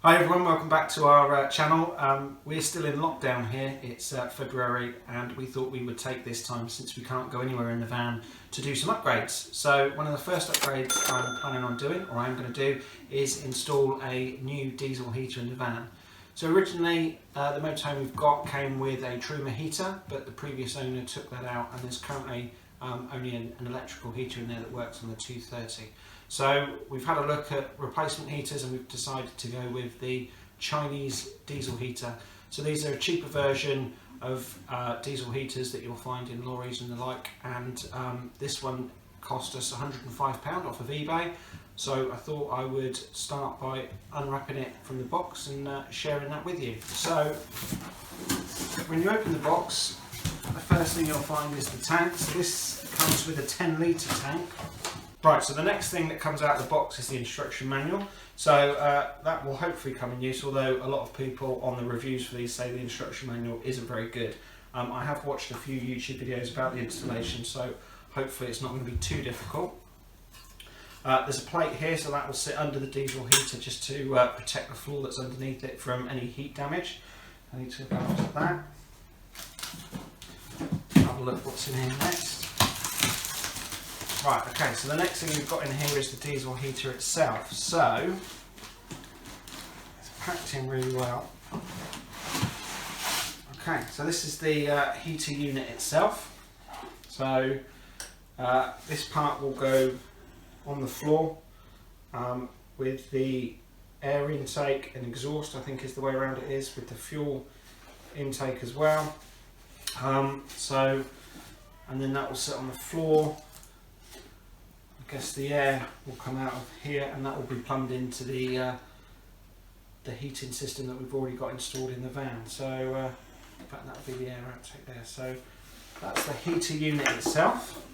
Hi everyone, welcome back to our channel. We're still in lockdown here. It's February and we thought we would take this time, since we can't go anywhere in the van, to do some upgrades. So one of the first upgrades I'm planning on doing, or I'm going to do, is install a new diesel heater in the van. So originally the motorhome we've got came with a Truma heater, but the previous owner took that out and there's currently only an electrical heater in there that works on the 230. So we've had a look at replacement heaters and we've decided to go with the Chinese diesel heater. So these are a cheaper version of diesel heaters that you'll find in lorries and the like, and this one cost us £105 off of eBay. So I thought I would start by unwrapping it from the box and sharing that with you. So when you open the box, the first thing you'll find is the tank. So this comes with a 10-litre tank. Right, so the next thing that comes out of the box is the instruction manual. So that will hopefully come in use, although a lot of people on the reviews for these say the instruction manual isn't very good. I have watched a few YouTube videos about the installation, so hopefully it's not going to be too difficult. There's a plate here, so that will sit under the diesel heater just to protect the floor that's underneath it from any heat damage. I need to go after that. Have a look what's in here next. Right, okay, so the next thing we've got in here is the diesel heater itself. So, it's packed in really well. Okay, so this is the heater unit itself. So, this part will go on the floor with the air intake and exhaust, I think is the way around it is, with the fuel intake as well. And then that will sit on the floor. I guess the air will come out of here and that will be plumbed into the heating system that we've already got installed in the van. So in fact that will be the air outtake there. So that's the heater unit itself.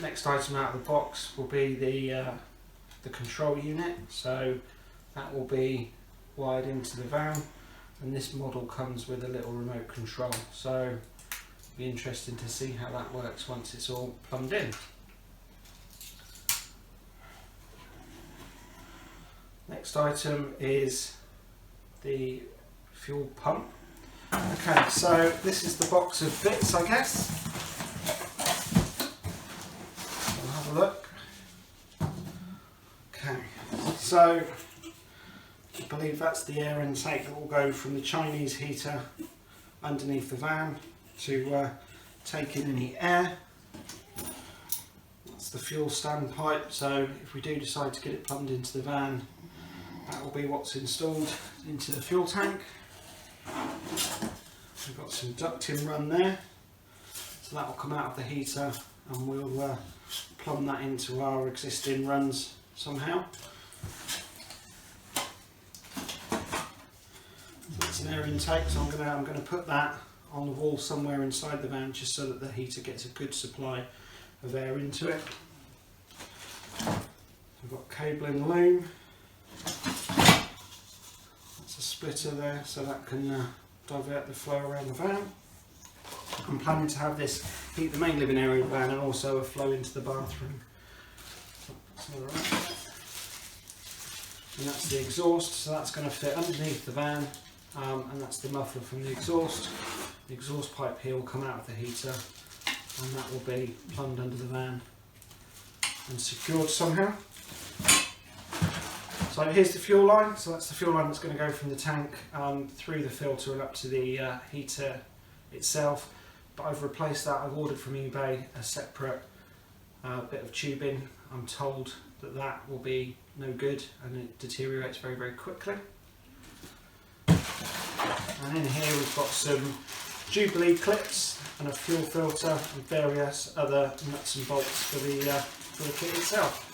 Next item out of the box will be the control unit. So that will be wired into the van, and this model comes with a little remote control. So be interesting to see how that works once it's all plumbed in. Next item is the fuel pump. Okay, so this is the box of bits, I guess. We'll have a look. Okay, so I believe that's the air intake that will go from the Chinese heater underneath the van to take in any air. That's the fuel standpipe, so if we do decide to get it plumbed into the van, that will be what's installed into the fuel tank. We've got some ducting run there, so that will come out of the heater and we'll plumb that into our existing runs somehow. That's an air intake, so I'm going to put that on the wall somewhere inside the van, just so that the heater gets a good supply of air into it. We've got cable and loom. That's a splitter there, so that can divert the flow around the van. I'm planning to have this heat the main living area of the van and also a flow into the bathroom. And that's the exhaust, so that's going to fit underneath the van, and that's the muffler from the exhaust. The exhaust pipe here will come out of the heater and that will be plumbed under the van and secured somehow. So here's the fuel line, so that's the fuel line that's going to go from the tank through the filter and up to the heater itself. But I've replaced that. I've ordered from eBay a separate bit of tubing. I'm told that that will be no good and it deteriorates very, very quickly. And in here we've got some Jubilee clips and a fuel filter and various other nuts and bolts for the kit itself.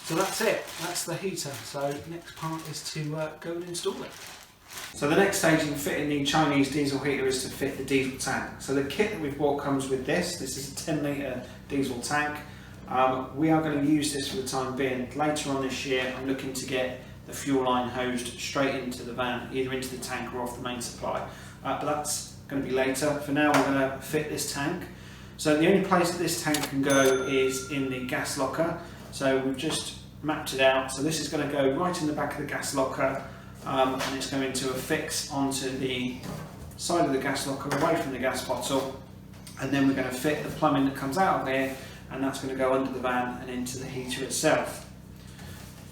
So that's it, that's the heater. So next part is to go and install it. So the next stage in fitting the Chinese diesel heater is to fit the diesel tank. So the kit that we've bought comes with this. This is a 10-litre diesel tank. We are going to use this for the time being. Later on this year I'm looking to get the fuel line hosed straight into the van, either into the tank or off the main supply. But that's going to be later. For now we're going to fit this tank. So the only place that this tank can go is in the gas locker. So we've just mapped it out. So this is going to go right in the back of the gas locker, and it's going to affix onto the side of the gas locker away from the gas bottle, and then we're going to fit the plumbing that comes out of here, and that's going to go under the van and into the heater itself.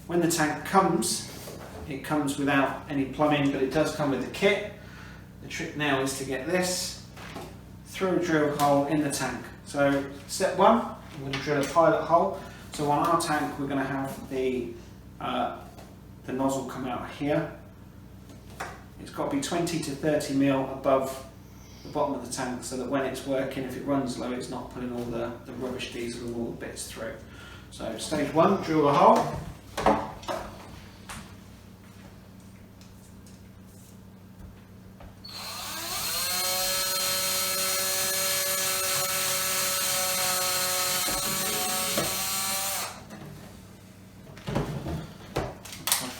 When the tank comes, it comes without any plumbing, but it does come with the kit. The trick now is to get this through a drill hole in the tank. So step one, I'm going to drill a pilot hole. So on our tank we're going to have the nozzle come out here. It's got to be 20 to 30 mil above the bottom of the tank, so that when it's working, if it runs low, it's not putting all the rubbish diesel and all the bits through. So stage one, drill the hole.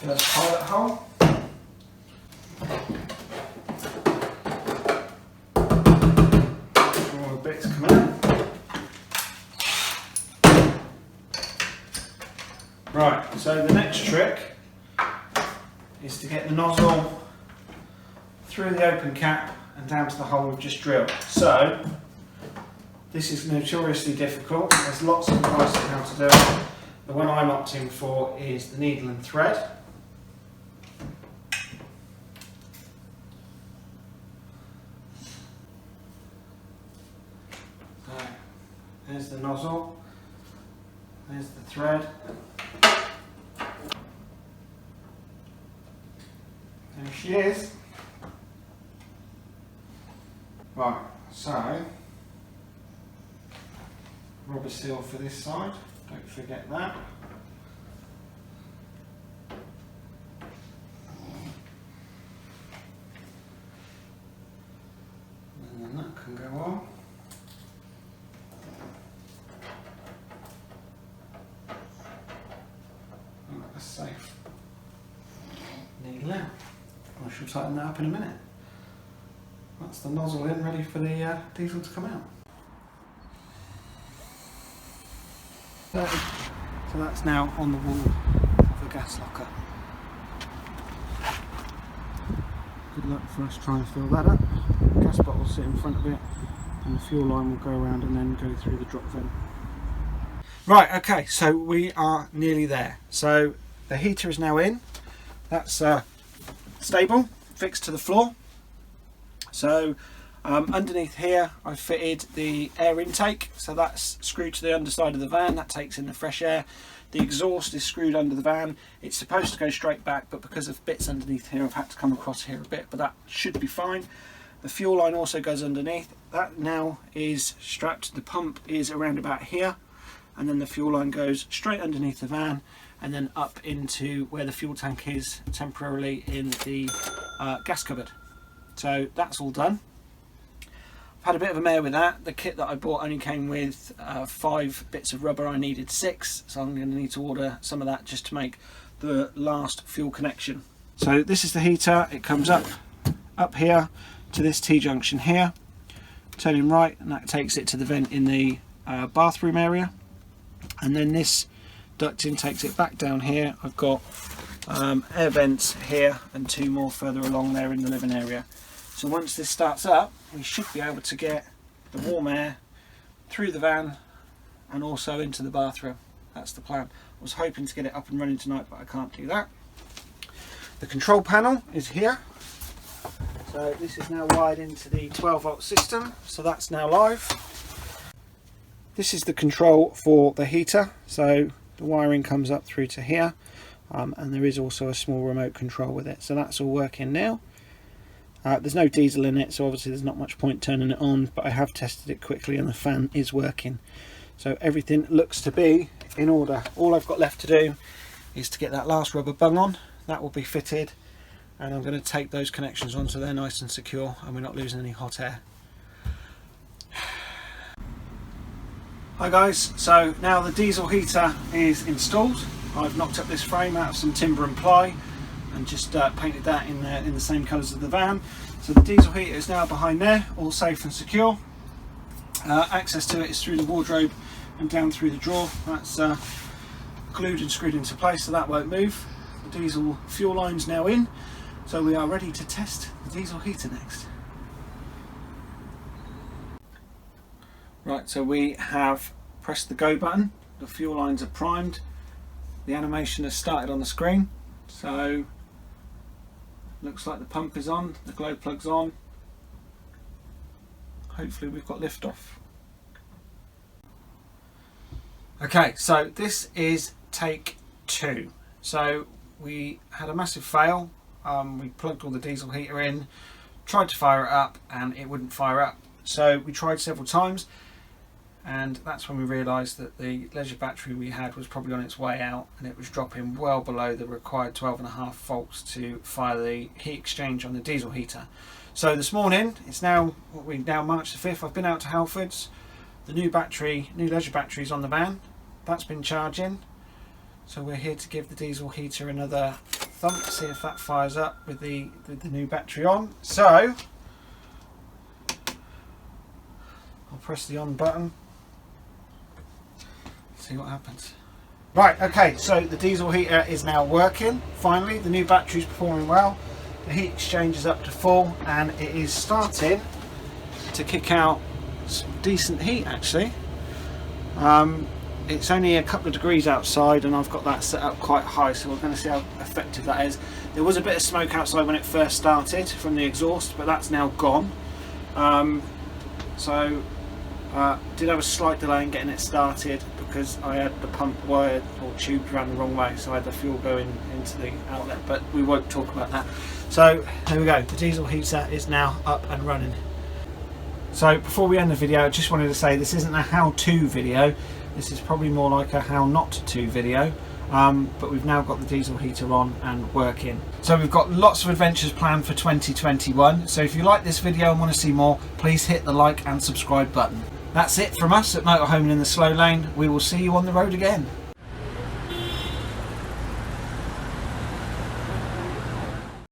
First pilot hole. All the bits come out. Right, so the next trick is to get the nozzle through the open cap and down to the hole we've just drilled. So this is notoriously difficult. There's lots of advice on how to do it. The one I'm opting for is the needle and thread. There's the nozzle, there's the thread, there she is. Right, so rubber seal for this side, don't forget that. And then that can go on. Safe. Needle out. I shall tighten that up in a minute. That's the nozzle in, ready for the diesel to come out. So that's now on the wall of the gas locker. Good luck for us trying to fill that up. The gas bottle will sit in front of it, and the fuel line will go around and then go through the drop vent. Right, okay, so we are nearly there. So the heater is now in. That's stable, fixed to the floor. So underneath here I've fitted the air intake, so that's screwed to the underside of the van. That takes in the fresh air. The exhaust is screwed under the van. It's supposed to go straight back, but because of bits underneath here I've had to come across here a bit, but that should be fine. The fuel line also goes underneath. That now is strapped. The pump is around about here, and then the fuel line goes straight underneath the van and then up into where the fuel tank is temporarily in the gas cupboard. So that's all done. I've had a bit of a mare with that. The kit that I bought only came with 5 bits of rubber. I needed 6, so I'm going to need to order some of that just to make the last fuel connection. So this is the heater. It comes up here to this T-junction here, turning right, and that takes it to the vent in the bathroom area. And then this ducting takes it back down here. I've got air vents here and 2 more further along there in the living area. So once this starts up, we should be able to get the warm air through the van and also into the bathroom. That's the plan. I was hoping to get it up and running tonight, but I can't do that. The control panel is here. So this is now wired into the 12-volt system, so that's now live. This is the control for the heater, so the wiring comes up through to here, and there is also a small remote control with it, so that's all working now. There's no diesel in it, so obviously there's not much point turning it on, but I have tested it quickly and the fan is working. So everything looks to be in order. All I've got left to do is to get that last rubber bung on. That will be fitted, and I'm going to take those connections on so they're nice and secure and we're not losing any hot air. Hi guys, so now the diesel heater is installed. I've knocked up this frame out of some timber and ply and just painted that in the same colours as the van. So the diesel heater is now behind there, all safe and secure. Access to it is through the wardrobe and down through the drawer. That's glued and screwed into place, so that won't move. The diesel fuel line's now in, so we are ready to test the diesel heater next. Right, so we have pressed the go button, the fuel lines are primed, the animation has started on the screen, so looks like the pump is on, the glow plug's on. Hopefully we've got lift off. Okay, so this is take 2. So we had a massive fail. We plugged all the diesel heater in, tried to fire it up, and it wouldn't fire up. So we tried several times, and that's when we realised that the leisure battery we had was probably on its way out, and it was dropping well below the required 12.5 volts to fire the heat exchange on the diesel heater. So this morning, it's now March the 5th, I've been out to Halfords. The new leisure battery's on the van. That's been charging. So we're here to give the diesel heater another thump, see if that fires up with the new battery on. So I'll press the on button, see what happens. Right, okay, so the diesel heater is now working. Finally, the new battery's performing well. The heat exchange is up to full, and it is starting to kick out some decent heat actually. It's only a couple of degrees outside, and I've got that set up quite high, so we're going to see how effective that is. There was a bit of smoke outside when it first started from the exhaust, but that's now gone. Did have a slight delay in getting it started because I had the pump wired or tubed around the wrong way, so I had the fuel going into the outlet, but we won't talk about that. So there we go, the diesel heater is now up and running. So before we end the video, I just wanted to say this isn't a how-to video, this is probably more like a how not to video. But we've now got the diesel heater on and working. So we've got lots of adventures planned for 2021. So if you like this video and want to see more, please hit the like and subscribe button. That's it from us at Motorhome in the Slow Lane. We will see you on the road again.